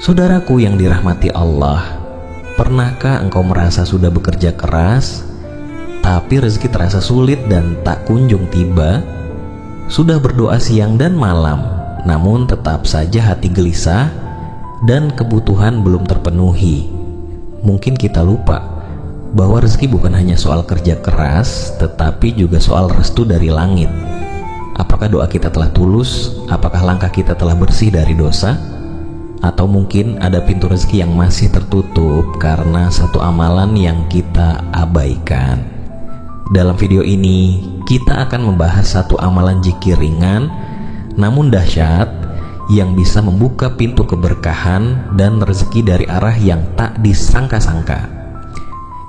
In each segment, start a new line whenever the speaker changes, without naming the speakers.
Saudaraku yang dirahmati Allah, pernahkah engkau merasa sudah bekerja keras, tapi rezeki terasa sulit dan tak kunjung tiba? Sudah berdoa siang dan malam, namun tetap saja hati gelisah dan kebutuhan belum terpenuhi. Mungkin kita lupa bahwa rezeki bukan hanya soal kerja keras, tetapi juga soal restu dari langit. Apakah doa kita telah tulus? Apakah langkah kita telah bersih dari dosa? Atau mungkin ada pintu rezeki yang masih tertutup karena satu amalan yang kita abaikan. Dalam video ini, kita akan membahas satu amalan zikir ringan namun dahsyat yang bisa membuka pintu keberkahan dan rezeki dari arah yang tak disangka-sangka.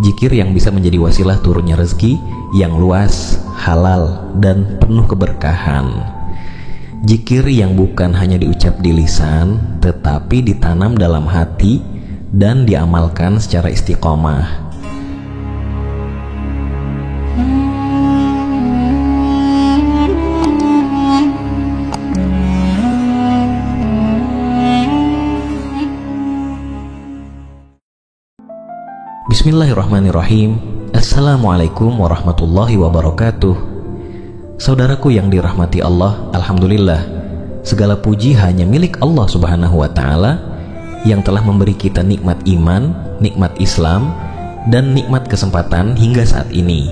Zikir yang bisa menjadi wasilah turunnya rezeki yang luas, halal, dan penuh keberkahan. Zikir yang bukan hanya diucap di lisan, tetapi ditanam dalam hati dan diamalkan secara istiqomah. Bismillahirrahmanirrahim. Assalamualaikum warahmatullahi wabarakatuh. Saudaraku yang dirahmati Allah, alhamdulillah, segala puji hanya milik Allah Subhanahu wa Ta'ala yang telah memberi kita nikmat iman, nikmat Islam, dan nikmat kesempatan hingga saat ini.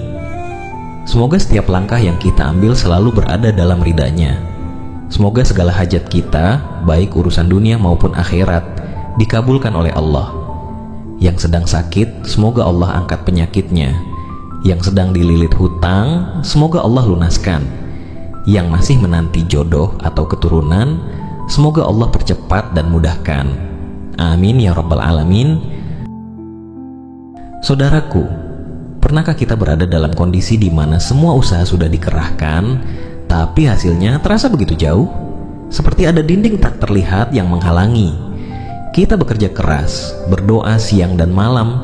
Semoga setiap langkah yang kita ambil selalu berada dalam ridha-Nya. Semoga segala hajat kita, baik urusan dunia maupun akhirat, dikabulkan oleh Allah. Yang sedang sakit, semoga Allah angkat penyakitnya. Yang sedang dililit hutang, semoga Allah lunaskan. Yang masih menanti jodoh atau keturunan, semoga Allah percepat dan mudahkan. Amin ya rabbal alamin. Saudaraku, pernahkah kita berada dalam kondisi di mana semua usaha sudah dikerahkan, tapi hasilnya terasa begitu jauh? Seperti ada dinding tak terlihat yang menghalangi. Kita bekerja keras, berdoa siang dan malam,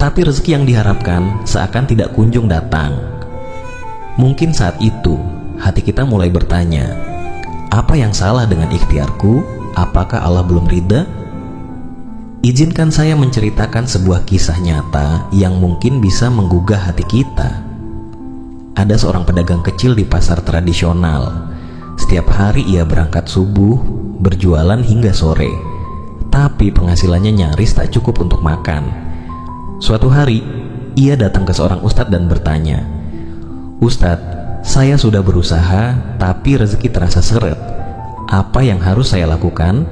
tapi rezeki yang diharapkan seakan tidak kunjung datang. Mungkin saat itu hati kita mulai bertanya, apa yang salah dengan ikhtiarku? Apakah Allah belum ridha? Izinkan saya menceritakan sebuah kisah nyata yang mungkin bisa menggugah hati kita. Ada seorang pedagang kecil di pasar tradisional. Setiap hari ia berangkat subuh, berjualan hingga sore, tapi penghasilannya nyaris tak cukup untuk makan. Suatu hari, ia datang ke seorang ustadz dan bertanya, "Ustadz, saya sudah berusaha, tapi rezeki terasa seret. Apa yang harus saya lakukan?"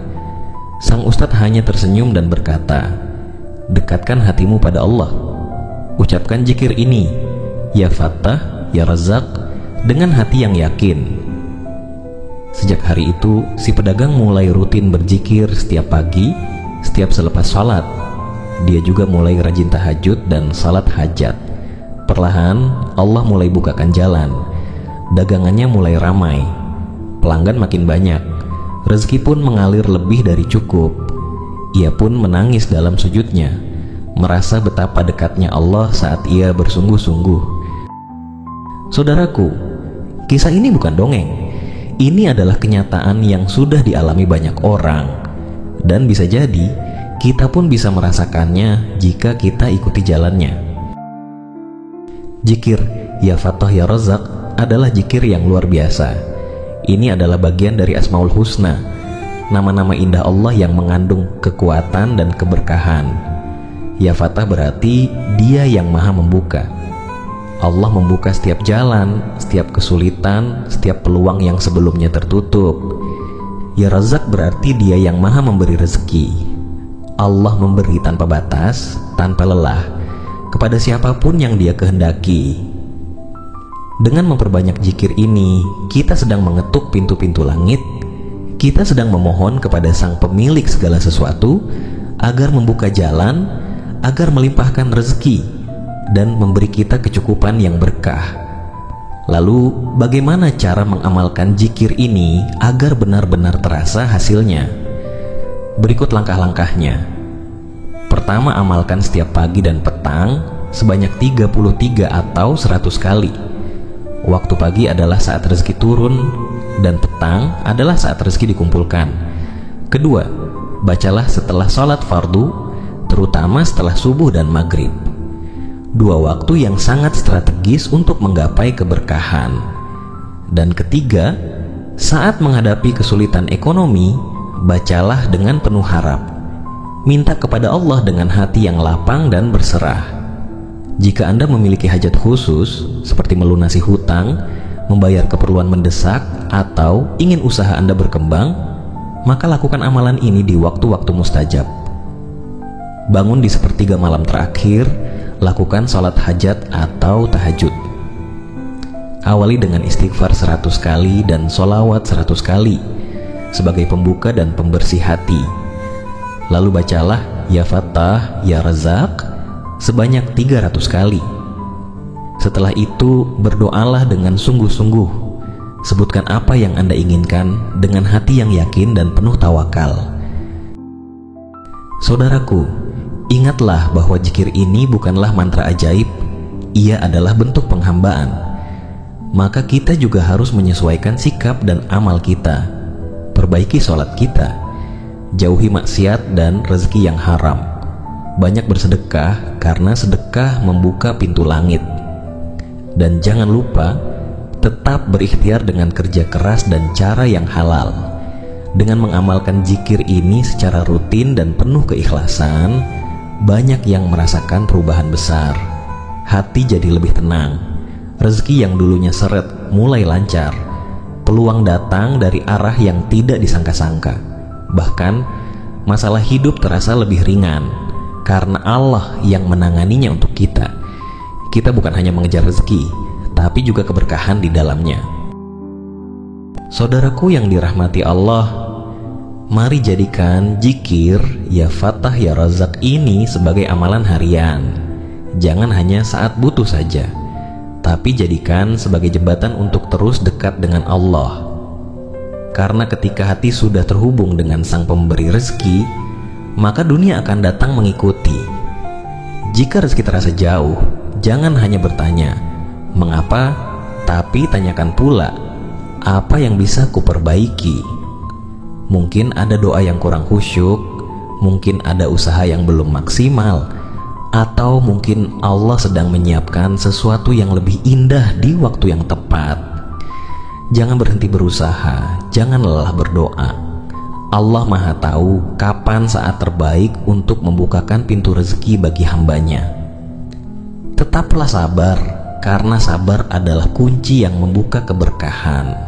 Sang ustadz hanya tersenyum dan berkata, "Dekatkan hatimu pada Allah. Ucapkan zikir ini, Ya Fattah, Ya Razzaq, dengan hati yang yakin." Sejak hari itu, si pedagang mulai rutin berzikir setiap pagi, setiap selepas sholat. Dia juga mulai rajin tahajud dan salat hajat. Perlahan Allah mulai bukakan jalan. Dagangannya mulai ramai, pelanggan makin banyak, rezeki pun mengalir lebih dari cukup. Ia pun menangis dalam sujudnya, merasa betapa dekatnya Allah saat ia bersungguh-sungguh. Saudaraku, kisah ini bukan dongeng. Ini adalah kenyataan yang sudah dialami banyak orang, dan bisa jadi kita pun bisa merasakannya jika kita ikuti jalannya. Zikir Ya Fattah Ya Razzaq adalah zikir yang luar biasa. Ini adalah bagian dari Asmaul Husna, nama-nama indah Allah yang mengandung kekuatan dan keberkahan. Ya Fattah berarti Dia yang maha membuka. Allah membuka setiap jalan, setiap kesulitan, setiap peluang yang sebelumnya tertutup. Ya Razzaq berarti Dia yang maha memberi rezeki. Allah memberi tanpa batas, tanpa lelah, kepada siapapun yang Dia kehendaki. Dengan memperbanyak zikir ini, kita sedang mengetuk pintu-pintu langit. Kita sedang memohon kepada Sang Pemilik segala sesuatu agar membuka jalan, agar melimpahkan rezeki dan memberi kita kecukupan yang berkah. Lalu, bagaimana cara mengamalkan zikir ini agar benar-benar terasa hasilnya? Berikut langkah-langkahnya. Pertama, amalkan setiap pagi dan petang sebanyak 33 atau 100 kali. Waktu pagi adalah saat rezeki turun dan petang adalah saat rezeki dikumpulkan. Kedua, bacalah setelah sholat fardu, terutama setelah subuh dan maghrib. Dua waktu yang sangat strategis untuk menggapai keberkahan. Dan ketiga, saat menghadapi kesulitan ekonomi, bacalah dengan penuh harap. Minta kepada Allah dengan hati yang lapang dan berserah. Jika Anda memiliki hajat khusus, seperti melunasi hutang, membayar keperluan mendesak, atau ingin usaha Anda berkembang, maka lakukan amalan ini di waktu-waktu mustajab. Bangun di sepertiga malam terakhir, lakukan sholat hajat atau tahajud. Awali dengan istighfar 100 kali dan sholawat 100 kali sebagai pembuka dan pembersih hati. Lalu bacalah Ya Fattah, Ya Razak sebanyak 300 kali. Setelah itu berdoalah dengan sungguh-sungguh. Sebutkan apa yang Anda inginkan dengan hati yang yakin dan penuh tawakal. Saudaraku, ingatlah bahwa zikir ini bukanlah mantra ajaib. Ia adalah bentuk penghambaan. Maka kita juga harus menyesuaikan sikap dan amal kita. Perbaiki sholat kita, jauhi maksiat dan rezeki yang haram. Banyak bersedekah karena sedekah membuka pintu langit. Dan jangan lupa tetap berikhtiar dengan kerja keras dan cara yang halal. Dengan mengamalkan zikir ini secara rutin dan penuh keikhlasan, banyak yang merasakan perubahan besar. Hati jadi lebih tenang. Rezeki yang dulunya seret mulai lancar. Peluang datang dari arah yang tidak disangka-sangka. Bahkan masalah hidup terasa lebih ringan karena Allah yang menanganinya untuk kita. Kita bukan hanya mengejar rezeki, tapi juga keberkahan di dalamnya. Saudaraku yang dirahmati Allah, mari jadikan zikir Ya Fattah Ya Razak ini sebagai amalan harian. Jangan hanya saat butuh saja, tapi jadikan sebagai jembatan untuk terus dekat dengan Allah. Karena ketika hati sudah terhubung dengan Sang Pemberi rezeki, maka dunia akan datang mengikuti. Jika rezeki terasa jauh, jangan hanya bertanya, mengapa? Tapi tanyakan pula, apa yang bisa kuperbaiki? Mungkin ada doa yang kurang khusyuk, mungkin ada usaha yang belum maksimal, atau mungkin Allah sedang menyiapkan sesuatu yang lebih indah di waktu yang tepat. Jangan berhenti berusaha, jangan lelah berdoa. Allah Maha tahu kapan saat terbaik untuk membukakan pintu rezeki bagi hambanya. Tetaplah sabar, karena sabar adalah kunci yang membuka keberkahan.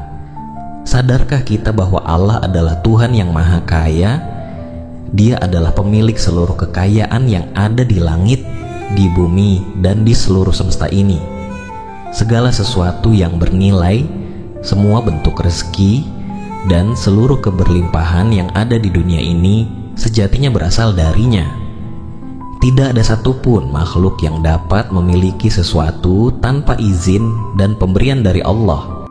Sadarkah kita bahwa Allah adalah Tuhan yang Maha Kaya? Dia adalah pemilik seluruh kekayaan yang ada di langit, di bumi, dan di seluruh semesta ini. Segala sesuatu yang bernilai, semua bentuk rezeki, dan seluruh keberlimpahan yang ada di dunia ini sejatinya berasal darinya. Tidak ada satupun makhluk yang dapat memiliki sesuatu tanpa izin dan pemberian dari Allah.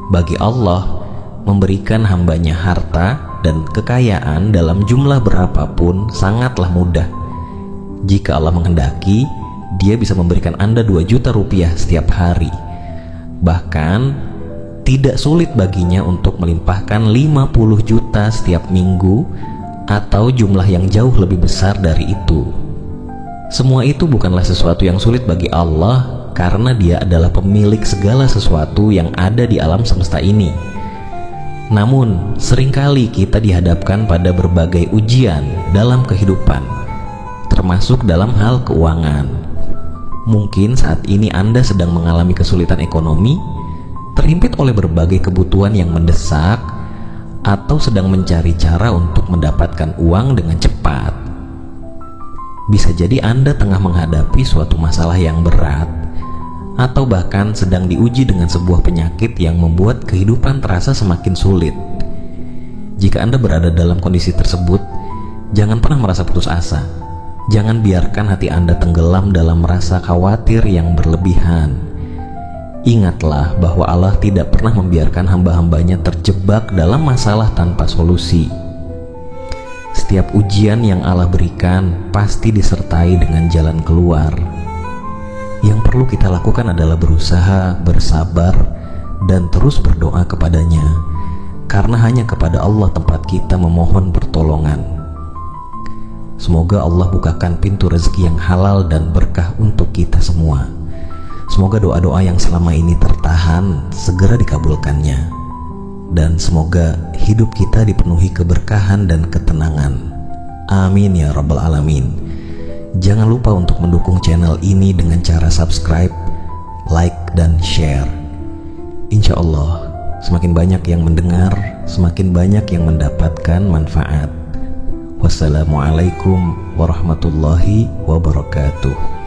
Bagi Allah, memberikan hambanya harta dan kekayaan dalam jumlah berapapun sangatlah mudah. Jika Allah menghendaki, Dia bisa memberikan Anda 2 juta rupiah setiap hari. Bahkan tidak sulit baginya untuk melimpahkan 50 juta setiap minggu, atau jumlah yang jauh lebih besar dari itu. Semua itu bukanlah sesuatu yang sulit bagi Allah, karena Dia adalah pemilik segala sesuatu yang ada di alam semesta ini. Namun, seringkali kita dihadapkan pada berbagai ujian dalam kehidupan, termasuk dalam hal keuangan. Mungkin saat ini Anda sedang mengalami kesulitan ekonomi, terhimpit oleh berbagai kebutuhan yang mendesak, atau sedang mencari cara untuk mendapatkan uang dengan cepat. Bisa jadi Anda tengah menghadapi suatu masalah yang berat, atau bahkan sedang diuji dengan sebuah penyakit yang membuat kehidupan terasa semakin sulit. Jika Anda berada dalam kondisi tersebut, jangan pernah merasa putus asa. Jangan biarkan hati Anda tenggelam dalam rasa khawatir yang berlebihan. Ingatlah bahwa Allah tidak pernah membiarkan hamba-hambanya terjebak dalam masalah tanpa solusi. Setiap ujian yang Allah berikan pasti disertai dengan jalan keluar. Yang perlu kita lakukan adalah berusaha, bersabar, dan terus berdoa kepadanya. karena hanya kepada Allah tempat kita memohon pertolongan. Semoga Allah bukakan pintu rezeki yang halal dan berkah untuk kita semua. Semoga doa-doa yang selama ini tertahan segera dikabulkannya, dan semoga hidup kita dipenuhi keberkahan dan ketenangan. Amin ya rabbal alamin. Jangan lupa untuk mendukung channel ini dengan cara subscribe, like, dan share. Insya Allah semakin banyak yang mendengar, semakin banyak yang mendapatkan manfaat. Wassalamualaikum warahmatullahi wabarakatuh.